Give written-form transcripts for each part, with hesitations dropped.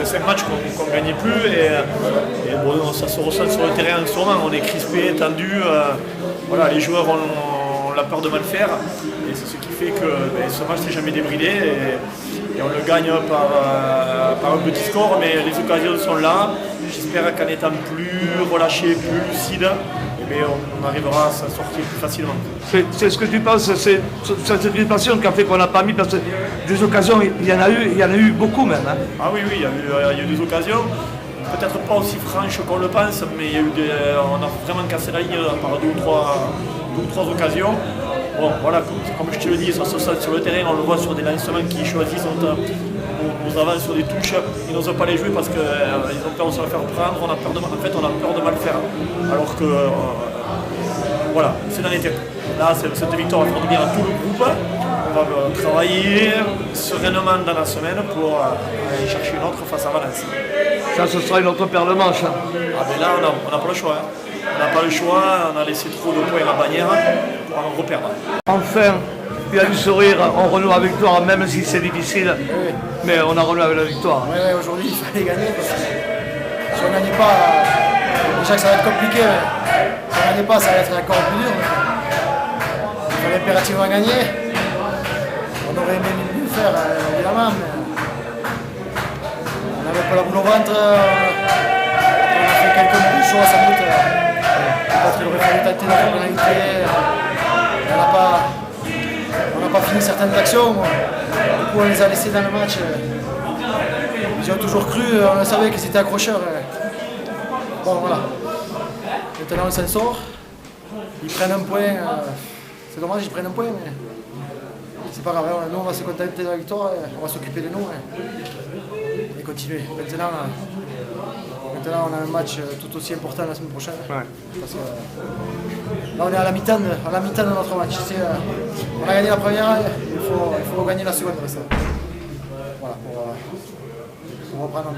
5 matchs qu'on ne gagnait plus et bon, ça se ressent sur le terrain en ce moment. On est crispé, tendu. Voilà, les joueurs ont la peur de mal faire et c'est ce qui fait que ce match s'est jamais débridé et on le gagne par un petit score, mais les occasions sont là. J'espère qu'en étant plus relâché, plus lucide, on arrivera à s'en sortir plus facilement. C'est ce que tu penses, c'est cette passion qui a fait qu'on n'a pas mis, parce que des occasions, il y en a eu beaucoup même. Hein. Ah oui, il y a eu des occasions, peut-être pas aussi franches qu'on le pense, mais on a vraiment cassé la ligne par deux ou trois occasions. Bon, voilà, comme je te le dis, ça se sent sur le terrain, on le voit sur des lancements qui choisissent nos avances sur des touches, ils n'osent pas les jouer parce qu'ils ont peur de se faire prendre, on a peur de mal faire. Alors que, voilà, c'est dans les têtes. Là, cette victoire va faire du bien à tout le groupe. On va travailler sereinement dans la semaine pour aller chercher une autre face à Valence. Ça, ce sera une autre paire de manches. Hein. Ah ben là, on n'a pas le choix. Hein. On n'a pas le choix, on a laissé trop de points à la bannière pour en reperdre. Enfin, il y a du sourire, on renoue la victoire, même si c'est difficile, oui. Mais on a renoué avec la victoire. Oui, aujourd'hui, il fallait gagner, parce que si on ne gagnait pas, déjà que ça va être compliqué, mais si on ne gagnait pas, ça va être encore plus dur. Il fallait impérativement gagner. On aurait aimé mieux faire, évidemment, mais on n'avait pas la boule au ventre. On a fait quelques mauvais choix, sans doute. Parce qu'il aurait fallu tenter notre pénalité. On n'a pas fini certaines actions. Du coup, on les a laissés dans le match. Ils ont toujours cru, on savait qu'ils étaient accrocheurs. Bon, voilà. Maintenant, on s'en sort. Ils prennent un point. C'est dommage, ils prennent un point, mais c'est pas grave. Nous, on va se contenter de la victoire. On va s'occuper de nous et continuer. Maintenant, on a un match tout aussi important la semaine prochaine. Ouais. Parce que, là, on est à la mi-temps de notre match. On a gagné la première, il faut gagner la seconde. Voilà, pour reprendre un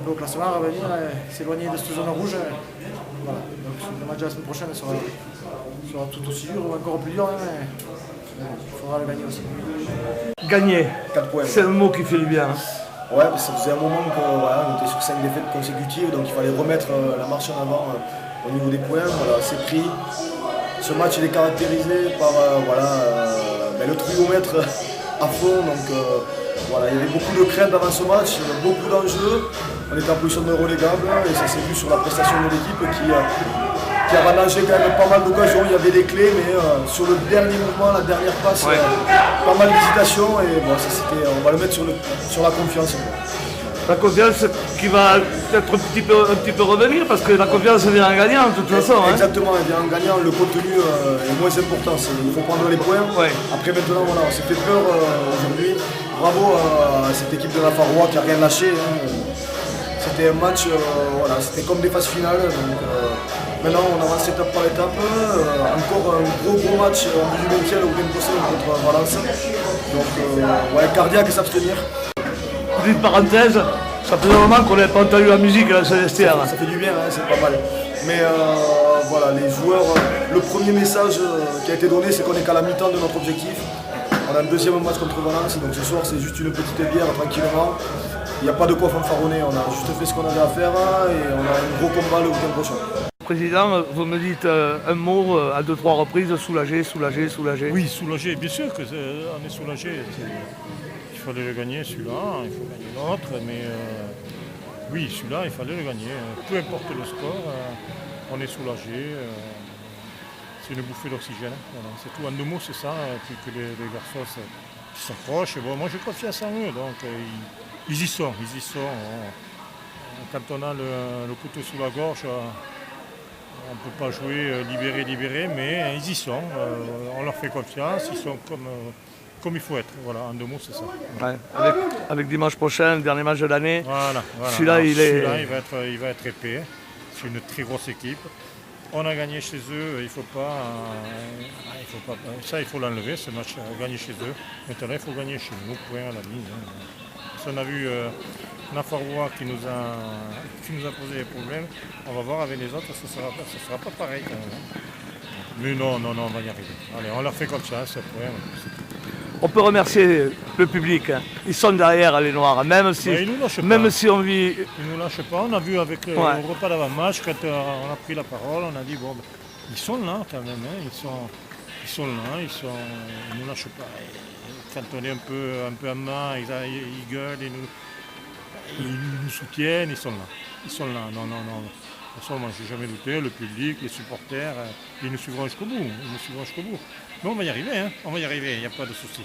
peu au classement, revenir et s'éloigner de cette zone rouge. Voilà. Donc, le match de la semaine prochaine sera tout aussi dur, ou encore plus dur, mais il faudra le gagner aussi. Gagner, 4 points. C'est le mot qui fait du bien. Hein. Ouais, ça faisait un moment qu'on était sur 5 défaites consécutives, donc il fallait remettre la marche en avant au niveau des points. Voilà, c'est pris. Ce match il est caractérisé par le triomètre à fond. Donc voilà, il y avait beaucoup de craintes avant ce match, beaucoup d'enjeux. On était en position de relégable et ça s'est vu sur la prestation de l'équipe qui a rallongé quand même pas mal d'occasions. Il y avait des clés, mais sur le dernier mouvement, la dernière passe, ouais. Pas mal d'hésitation et bon, on va le mettre sur la confiance. La confiance qui va peut-être un petit peu revenir parce que la confiance vient en gagnant de toute façon. Exactement, elle vient en gagnant, le contenu est moins important, il faut prendre les points. Ouais. Après maintenant, voilà, on s'est fait peur aujourd'hui. Bravo à cette équipe de la Faroua qui n'a rien lâché. Hein. C'était un match, c'était comme des phases finales. Donc, maintenant, on avance étape par étape. Encore un gros match en bout du maintien le week-end prochain contre Valence. Donc, cardiaque et s'abstenir. Petite parenthèse, ça faisait un moment qu'on n'avait pas entendu la musique à la Célestière. Ça fait du bien, hein, c'est pas mal. Mais voilà, les joueurs, le premier message qui a été donné, c'est qu'on est qu'à la mi-temps de notre objectif. On a un deuxième match contre Valence, donc ce soir c'est juste une petite bière tranquillement. Il n'y a pas de quoi fanfaronner, on a juste fait ce qu'on avait à faire et on a un gros combat le week-end prochain. Président, vous me dites un mot à 2-3 reprises, soulagé. Oui, soulagé, bien sûr qu'on est soulagé. Il fallait le gagner celui-là, il faut gagner l'autre, mais oui, celui-là, il fallait le gagner. Peu importe le score, on est soulagé. C'est une bouffée d'oxygène. Voilà, c'est tout. En 2 mots, c'est ça. Puis que les garçons s'approchent. Bon, moi, j'ai confiance en eux. Donc, ils y sont. Quand on a le couteau sous la gorge, on ne peut pas jouer libéré, mais ils y sont. On leur fait confiance. Ils sont comme il faut être. Voilà, en 2 mots, c'est ça. Ouais, avec dimanche prochain, le dernier match de l'année. Voilà. Celui-là, il va être épais. C'est une très grosse équipe. On a gagné chez eux, il faut pas ça il faut l'enlever, ce match, gagner chez eux. Maintenant il faut gagner chez nous, point à la ligne. Si on a vu Nafarwa qui nous a posé des problèmes, on va voir avec les autres, ce sera pas pareil quand même. Mais non, on va y arriver. Allez, on leur fait confiance, point. on peut remercier le public. Hein. Ils sont derrière les Noirs, même si, ils nous lâchent même pas. si on vit. Ils ne nous lâchent pas. On a vu avec le repas d'avant-match, quand on a pris la parole, on a dit bon, ils sont là quand même. Hein. Ils sont là, ils ne nous lâchent pas. Et quand on est un peu en main, ils gueulent, ils nous soutiennent, ils sont là. Ils sont là. Non. De toute façon, moi, je n'ai jamais douté, le public, les supporters, ils nous suivront jusqu'au bout. Mais on va y arriver, hein. On va y arriver, il n'y a pas de souci.